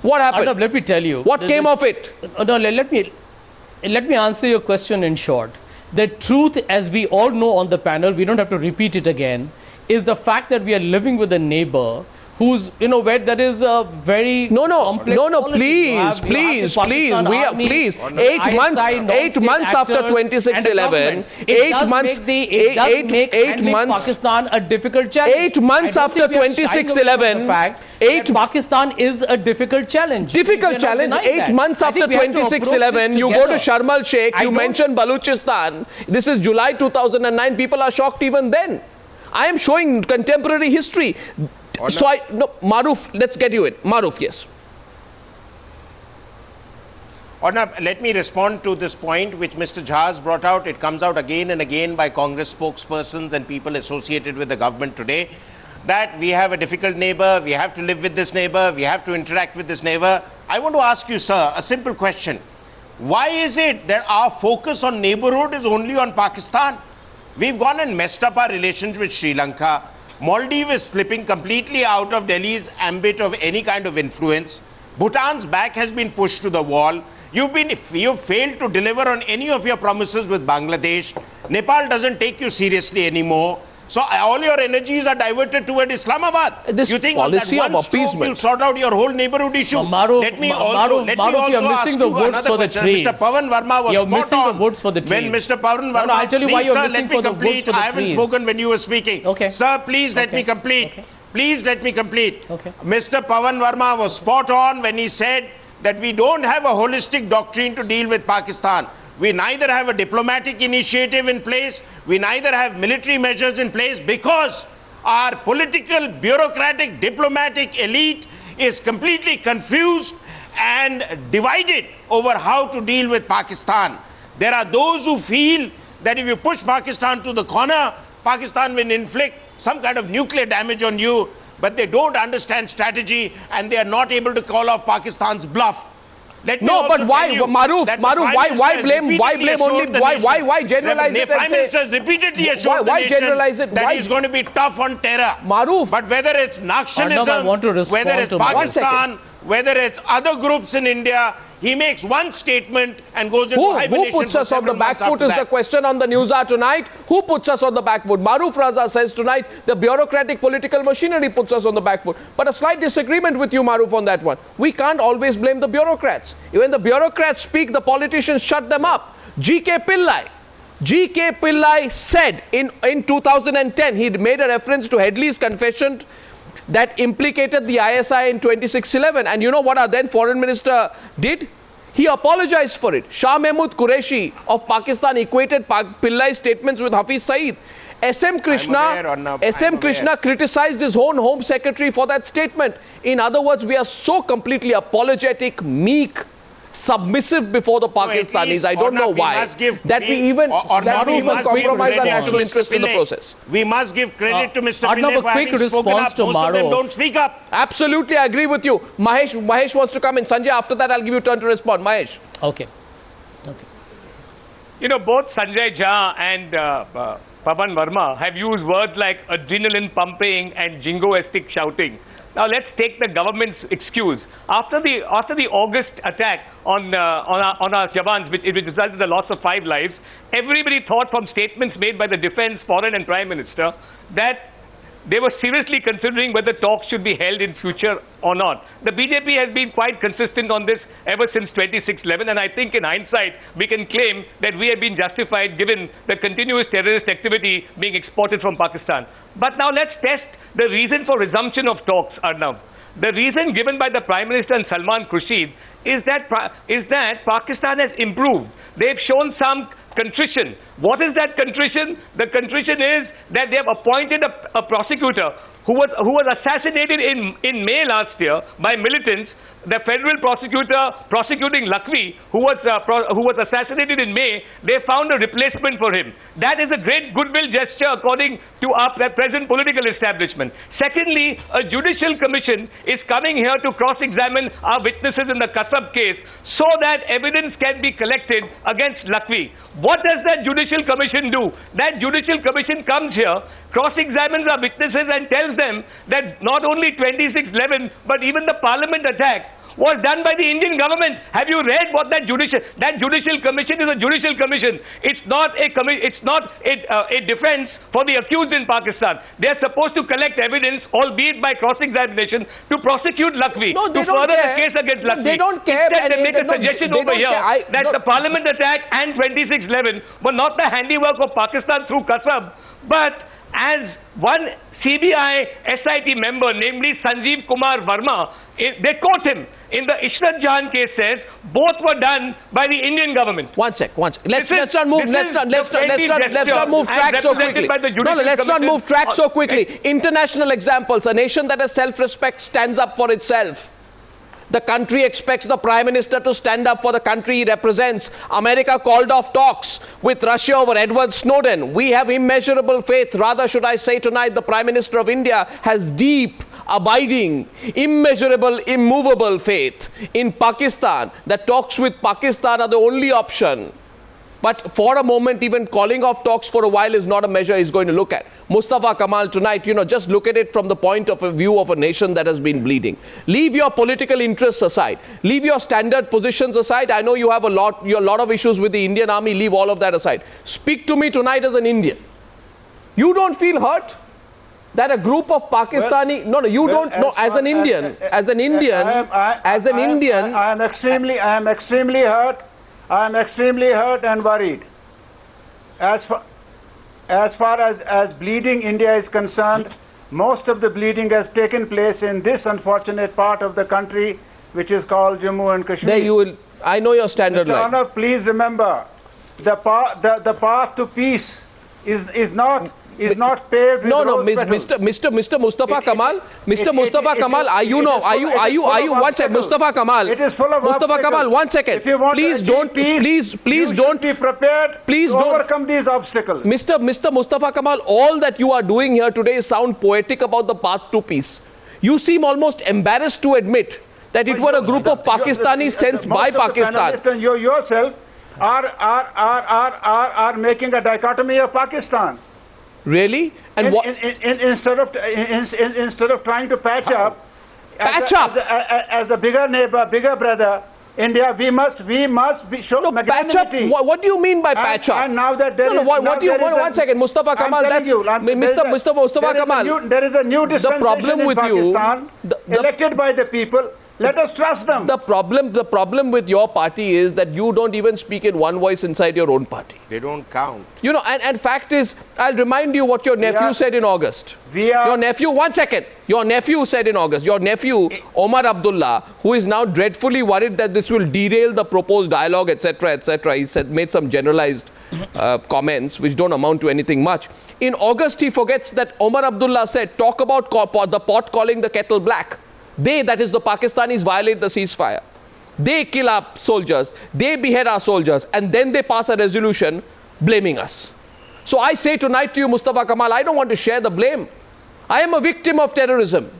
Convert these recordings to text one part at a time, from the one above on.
What happened? Arnab, let me tell you. What came of it? No, let me answer your question in short. The truth, as we all know on the panel, we don't have to repeat it again, is the fact that we are living with a neighbor who's, where there is a very complex please. We are, please. 8 months after 26/11. 8 months. Eight months. Pakistan a difficult challenge. 8 months after 26/11. Pakistan is a difficult challenge. Difficult challenge. 8 months after 26/11, you go to Sharm el Sheikh. You mention Balochistan. This is July 2009. People are shocked even then. I am showing contemporary history. So Maruf, let's get you in. Maruf, yes. Arnab, let me respond to this point which Mr. Jha has brought out. It comes out again and again by Congress spokespersons and people associated with the government today, that we have a difficult neighbor, we have to live with this neighbor, we have to interact with this neighbor. I want to ask you, sir, a simple question. Why is it that our focus on neighborhood is only on Pakistan? We've gone and messed up our relations with Sri Lanka. Maldives is slipping completely out of Delhi's ambit of any kind of influence. Bhutan's back has been pushed to the wall. You've failed to deliver on any of your promises with Bangladesh. Nepal doesn't take you seriously anymore. So all your energies are diverted toward Islamabad. This you think policy that of appeasement will sort out your whole neighborhood issue? Let me also you're missing the woods for the trees. Mr. Pavan Verma was you're missing the woods for the trees. When Mr. Pavan Verma, I'll tell you why you're missing for the woods for the trees. I haven't spoken when you were speaking. Okay. Sir, please let me complete. Okay. Please let me complete. Okay. Mr. Pavan Verma was spot on when he said that we don't have a holistic doctrine to deal with Pakistan. We neither have a diplomatic initiative in place, we neither have military measures in place, because our political, bureaucratic, diplomatic elite is completely confused and divided over how to deal with Pakistan. There are those who feel that if you push Pakistan to the corner, Pakistan will inflict some kind of nuclear damage on you, but they don't understand strategy and they are not able to call off Pakistan's bluff. No, but why, Maruf, why generalize it? Prime Minister has repeatedly assured the nation that he's going to be tough on terror. Maruf. But whether it's Naxalism, whether it's Pakistan, whether it's other groups in India, he makes one statement and goes into hibernation. Who puts us on the back foot is the question on the Newshour tonight. Who puts us on the back foot? Maruf Raza says tonight the bureaucratic political machinery puts us on the back foot. But a slight disagreement with you, Maruf, on that one. We can't always blame the bureaucrats. When the bureaucrats speak, the politicians shut them up. G.K. Pillai said in 2010, he made a reference to Headley's confession that implicated the ISI in 26/11. And you know what our then foreign minister did? He apologized for it. Shah Mahmood Qureshi of Pakistan equated Pillai's statements with Hafiz Saeed. SM Krishna criticized his own home secretary for that statement. In other words, we are so completely apologetic, meek, submissive before the Pakistanis. I don't know why. That we even compromise our national interest in the process. We must give credit to Mr. Pillai for having spoken up. Most of them don't speak up. Absolutely, I agree with you. Mahesh wants to come in. Sanjay, after that, I'll give you a turn to respond. Mahesh. Okay. Both Sanjay Jha and Pavan Verma have used words like adrenaline pumping and jingoistic shouting. Now let's take the government's excuse. After the August attack on our Jawans, which resulted in the loss of 5 lives, everybody thought from statements made by the defense, foreign and prime minister that they were seriously considering whether talks should be held in future or not. The BJP has been quite consistent on this ever since 26/11, and I think in hindsight we can claim that we have been justified given the continuous terrorist activity being exported from Pakistan. But now let's test the reason for resumption of talks, Arnav. The reason given by the Prime Minister and Salman Khurshid is that Pakistan has improved. They've shown some contrition. What is that contrition? The contrition is that they have appointed a prosecutor who was assassinated in May last year by militants. The federal prosecutor prosecuting Lakhvi, who was assassinated in May, they found a replacement for him. That is a great goodwill gesture according to our present political establishment. Secondly, a judicial commission is coming here to cross-examine our witnesses in the Kasab case so that evidence can be collected against Lakhvi. What does that judicial commission do? That judicial commission comes here, cross-examines our witnesses and tells them that not only 26/11 but even the parliament attack was done by the Indian government. Have you read what that judicial commission is? A judicial commission. It's not a defense for the accused in Pakistan. They are supposed to collect evidence, albeit by cross-examination, to prosecute Lakhvi, No, they to don't further care. the case against Lakhvi. They don't care. Instead, they And make a no, suggestion they over don't here care. that the Parliament attack and 2611 were not the handiwork of Pakistan through Qasab, but as one CBI SIT member, namely Sanjeev Kumar Verma, they quote him in the Ishrat Jahan case, says both were done by the Indian government. One sec. Let's not move track so quickly. No, let's not move track so quickly. International examples. A nation that has self-respect stands up for itself. The country expects the Prime Minister to stand up for the country he represents. America called off talks with Russia over Edward Snowden. We have immeasurable faith. Rather, should I say tonight, the Prime Minister of India has deep, abiding, immeasurable, immovable faith in Pakistan. That talks with Pakistan are the only option. But for a moment, even calling off talks for a while is not a measure he's going to look at. Mustafa Kamal tonight, just look at it from the point of view of a nation that has been bleeding. Leave your political interests aside. Leave your standard positions aside. I know you have a lot of issues with the Indian army. Leave all of that aside. Speak to me tonight as an Indian. You don't feel hurt that a group of Pakistani... I am extremely hurt. I am extremely hurt and worried. As far as bleeding India is concerned, most of the bleeding has taken place in this unfortunate part of the country, which is called Jammu and Kashmir. I know your standard Mr. line. Honor, please remember, the path to peace is not paved with rose petals. Mr. Mustafa Kamal, are you one second, Mustafa Kamal. It is full of Mustafa obstacles. Kamal, 1 second. If you want Please to achieve don't, peace, please you don't. should be prepared Please to don't. overcome these obstacles. Mr. Mustafa Kamal, all that you are doing here today sound poetic about the path to peace. You seem almost embarrassed to admit that it were a group of Pakistanis sent by Pakistan. You yourself are making a dichotomy of Pakistan. Really? And what? Instead of trying to patch up, as a bigger neighbor, bigger brother, India, we must show patch up. What do you mean by patch up? And now that there is, what do you? 1 second, Mustafa Kamal. Mr. Mustafa Kamal. There is a new dispensation the problem with in Pakistan, elected by the people. Let us trust them. The problem with your party is that you don't even speak in one voice inside your own party. They don't count. And fact is, I'll remind you what your nephew said in August. Your nephew, 1 second. Your nephew said in August. Your nephew, Omar Abdullah, who is now dreadfully worried that this will derail the proposed dialogue, etc., etc. He made some generalized comments which don't amount to anything much. In August, he forgets that Omar Abdullah said, talk about the pot calling the kettle black. They, that is the Pakistanis, violate the ceasefire. They kill our soldiers. They behead our soldiers. And then they pass a resolution blaming us. So I say tonight to you, Mustafa Kamal, I don't want to share the blame. I am a victim of terrorism.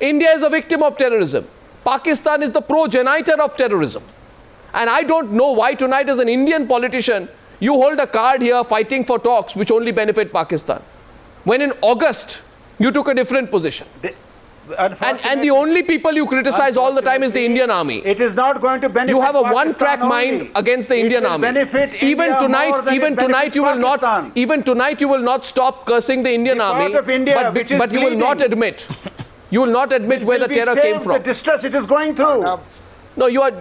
India is a victim of terrorism. Pakistan is the progenitor of terrorism. And I don't know why tonight as an Indian politician, you hold a card here fighting for talks which only benefit Pakistan. When in August, you took a different position. And the only people you criticize all the time is the Indian army. It is not going to benefit. You have a Pakistan one-track mind only. against the Indian army. Even tonight, you will not stop cursing the Indian army. India, but you will not admit. You will not admit where the terror came from. The distress it is going through. No, you are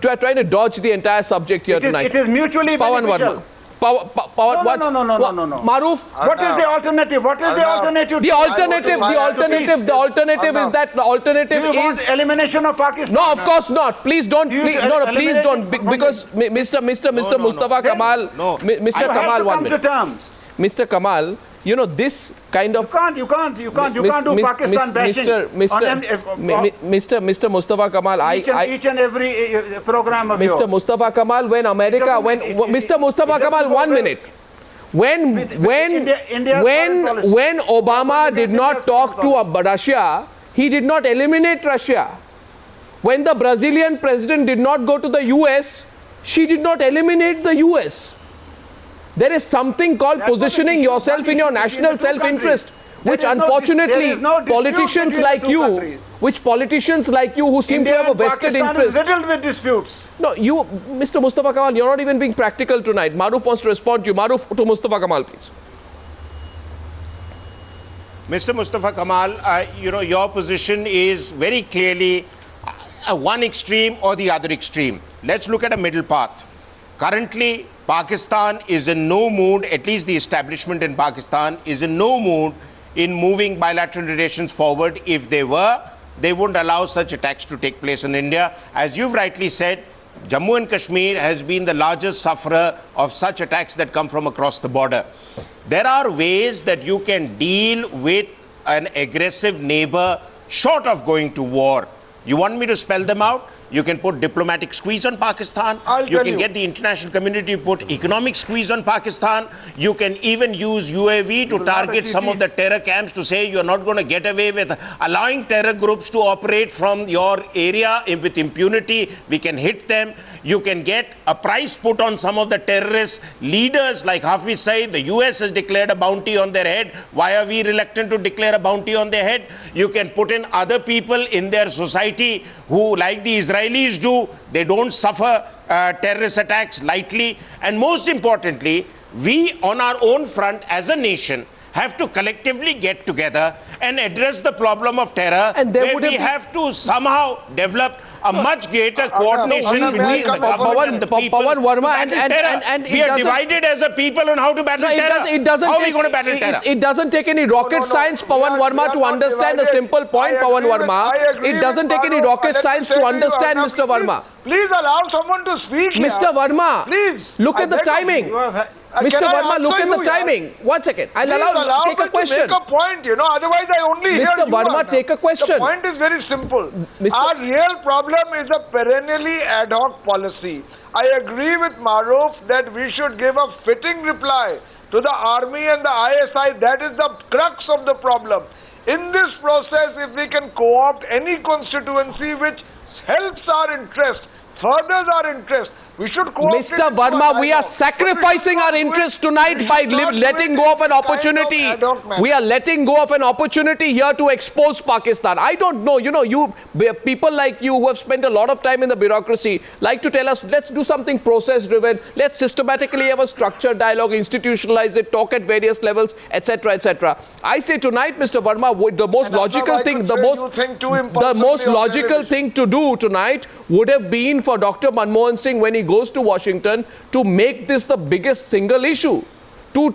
trying to dodge the entire subject here tonight. It is mutually Pawan beneficial. Verma. No. Maruf. What is the alternative? What is the alternative? The alternative is that the alternative is elimination of Pakistan. No, of course not. Please don't. Please don't. Because Mr. Mustafa Kamal, Mr. Kamal, 1 minute. Mr. Kamal, this kind of you can't do Pakistan bashing. Mr. Mustafa Kamal, each and every program of Mr. Mustafa Kamal, when Mr. Mustafa Kamal, 1 minute. When Obama did not talk to Russia, he did not eliminate Russia. When the Brazilian president did not go to the US, she did not eliminate the US. There is something called positioning yourself in your national self-interest. which There is unfortunately no dispute politicians between the like two you, countries. which politicians like you who seem India to have a and vested Pakistan interest. is riddled with disputes. No, you, Mr. Mustafa Kamal, you're not even being practical tonight. Maruf wants to respond to you. Maruf, to Mustafa Kamal, please. Mr. Mustafa Kamal, your position is very clearly one extreme or the other extreme. Let's look at a middle path. Currently, Pakistan is in no mood, at least the establishment in Pakistan is in no mood in moving bilateral relations forward. If they were, they wouldn't allow such attacks to take place in India. As you've rightly said, Jammu and Kashmir has been the largest sufferer of such attacks that come from across the border. There are ways that you can deal with an aggressive neighbor short of going to war. You want me to spell them out? You can put diplomatic squeeze on Pakistan. You can get the international community to put economic squeeze on Pakistan. You can even use UAV to target some of the terror camps to say you're not going to get away with allowing terror groups to operate from your area with impunity. We can hit them. You can get a price put on some of the terrorist leaders like Hafiz Saeed. The US has declared a bounty on their head. Why are we reluctant to declare a bounty on their head? You can put in other people in their society who, like the Israelis do, they don't suffer terrorist attacks lightly. And most importantly, we on our own front as a nation have to collectively get together and address the problem of terror, And there where would we have have to somehow develop a much greater coordination between the government and the people. Pawan Verma, to battle terror. and we are divided as a people on how to battle terror. How are we going to battle terror? It doesn't take any rocket science, Pawan Verma, to understand a simple point, Pawan Verma. It doesn't take any rocket science to understand, Mr. Verma. Please allow someone to speak here. Mr. Verma, Please. look at the timing. Mr. Verma, look at the timing. 1 second. I'll allow take a question. Make a point, otherwise I only hear Mr. you Verma, out now. take a question. The point is very simple. Mr. Our real problem is a perennially ad hoc policy. I agree with Maruf that we should give a fitting reply to the army and the ISI. That is the crux of the problem. In this process, if we can co-opt any constituency which helps our interest, furthers our interest, we should co-opt Mr. Verma, we are sacrificing our interest tonight by letting go of an opportunity. We are letting go of an opportunity here to expose Pakistan. I don't know, you people like you who have spent a lot of time in the bureaucracy like to tell us, let's do something process-driven, let's systematically have a structured dialogue, institutionalize it, talk at various levels, etc., etc. I say tonight, Mr. Verma, the most logical thing, the most logical thing to do tonight would have been for Dr. Manmohan Singh, when he goes to Washington, to make this the biggest single issue. To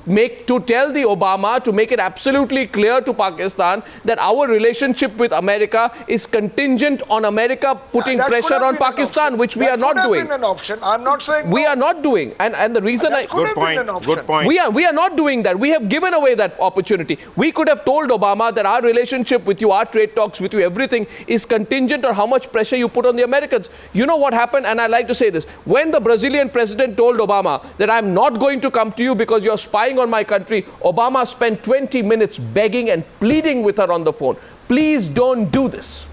tell the Obama, to make it absolutely clear to Pakistan that our relationship with America is contingent on America putting pressure on Pakistan, which we are not doing. That could have been an option. I'm not saying we are not doing, and the reason Good point. we are not doing that. We have given away that opportunity. We could have told Obama that our relationship with you, our trade talks with you, everything is contingent on how much pressure you put on the Americans. You know what happened, and I like to say this. When the Brazilian president told Obama that I'm not going to come to you because you're spying on my country, Obama spent 20 minutes begging and pleading with her on the phone. Please don't do this.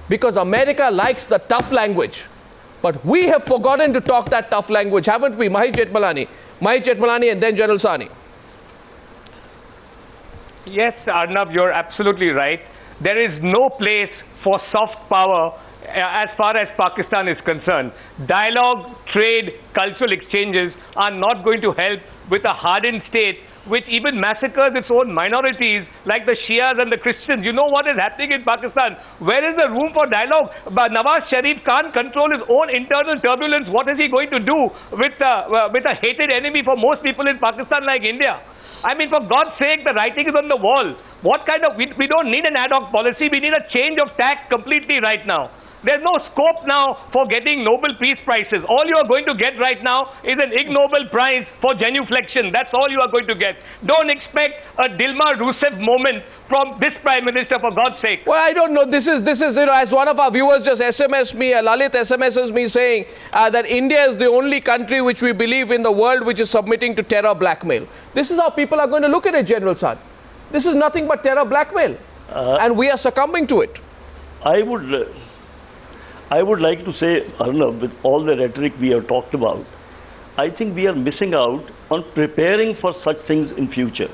Because America likes the tough language. But we have forgotten to talk that tough language, haven't we? Mahesh Jethmalani and then General Sani. Yes, Arnab, you're absolutely right. There is no place for soft power as far as Pakistan is concerned. Dialogue, trade, cultural exchanges are not going to help with a hardened state which even massacres its own minorities like the Shias and the Christians. You know what is happening in Pakistan? Where is the room for dialogue? But Nawaz Sharif can't control his own internal turbulence. What is he going to do with a hated enemy for most people in Pakistan like India? I mean, for God's sake, the writing is on the wall. What kind of, we don't need an ad hoc policy. We need a change of tack completely right now. There's no scope now for getting Nobel Peace Prizes. All you are going to get right now is an Ig Nobel Prize for genuflection. That's all you are going to get. Don't expect a Dilma Rousseff moment from this Prime Minister, for God's sake. Well, I don't know. This is as one of our viewers just SMS me, Lalit SMSs me saying that India is the only country which we believe in the world which is submitting to terror blackmail. This is how people are going to look at it, General San. This is nothing but terror blackmail. And we are succumbing to it. I would like to say, Arnab, with all the rhetoric we have talked about, I think we are missing out on preparing for such things in future.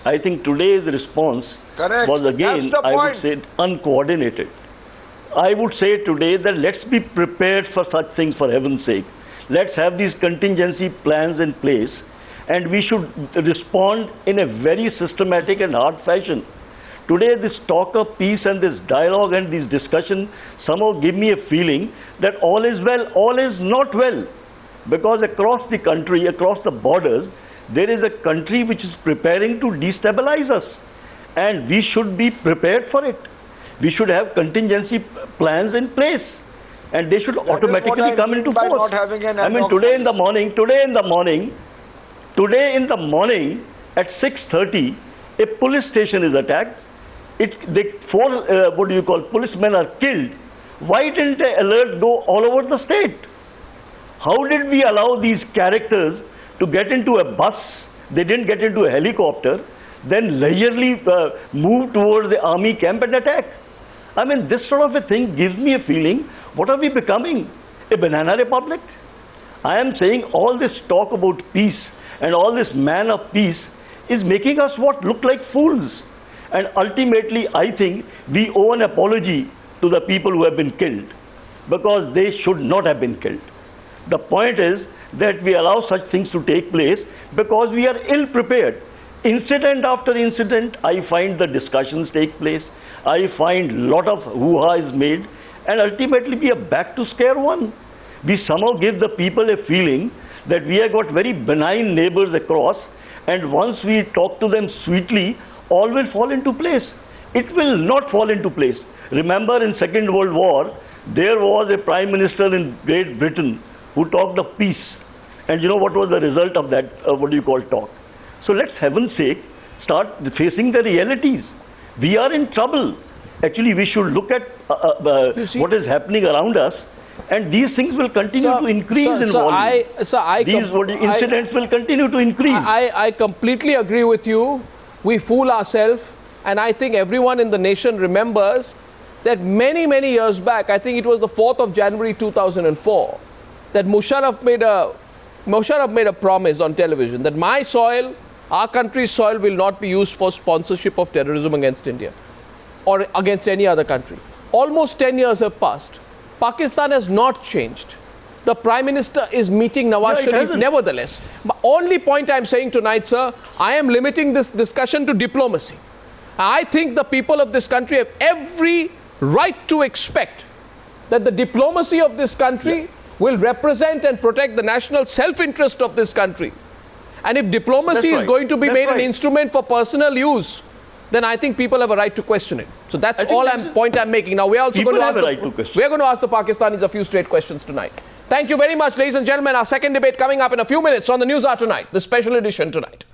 I think today's response Correct. was again, That's the I would point. say, uncoordinated. I would say today that let's be prepared for such things, for heaven's sake. Let's have these contingency plans in place, and we should respond in a very systematic and hard fashion. Today, this talk of peace and this dialogue and this discussion somehow give me a feeling that all is well, all is not well. Because across the country, across the borders, there is a country which is preparing to destabilize us. And we should be prepared for it. We should have contingency plans in place. And they should automatically come into force. I mean, today in the morning at 6:30, a police station is attacked. Policemen are killed. Why didn't the alert go all over the state? How did we allow these characters to get into a bus? They didn't get into a helicopter, then leisurely move towards the army camp and attack. I mean, this sort of a thing gives me a feeling, what are we becoming? A banana republic? I am saying all this talk about peace and all this man of peace is making us look like fools. And ultimately, I think we owe an apology to the people who have been killed, because they should not have been killed. The point is that we allow such things to take place because we are ill prepared. Incident after incident, I find the discussions take place. I find lot of hoo-ha is made, and ultimately we are back to square one. We somehow give the people a feeling that we have got very benign neighbors across, and once we talk to them sweetly, all will fall into place. It will not fall into place. Remember, in Second World War, there was a prime minister in Great Britain who talked of peace. And you know what was the result of that, talk? So let's, heaven's sake, start facing the realities. We are in trouble. Actually, we should look at what is happening around us, and these things will continue to increase in volume. These incidents will continue to increase. I completely agree with you. We fool ourselves, and I think everyone in the nation remembers that many, many years back, I think it was the 4th of January 2004, that Musharraf made a promise on television that my soil, our country's soil, will not be used for sponsorship of terrorism against India or against any other country. Almost 10 years have passed. Pakistan has not changed. The Prime Minister is meeting Nawaz Sharif nevertheless. The only point I'm saying tonight, sir, I am limiting this discussion to diplomacy. I think the people of this country have every right to expect that the diplomacy of this country will represent and protect the national self-interest of this country. And if diplomacy is going to be made an instrument for personal use, then I think people have a right to question it. So that's all point I'm making. Now we're also going to ask the Pakistanis a few straight questions tonight. Thank you very much, ladies and gentlemen. Our second debate coming up in a few minutes on the Newshour tonight, the special edition tonight.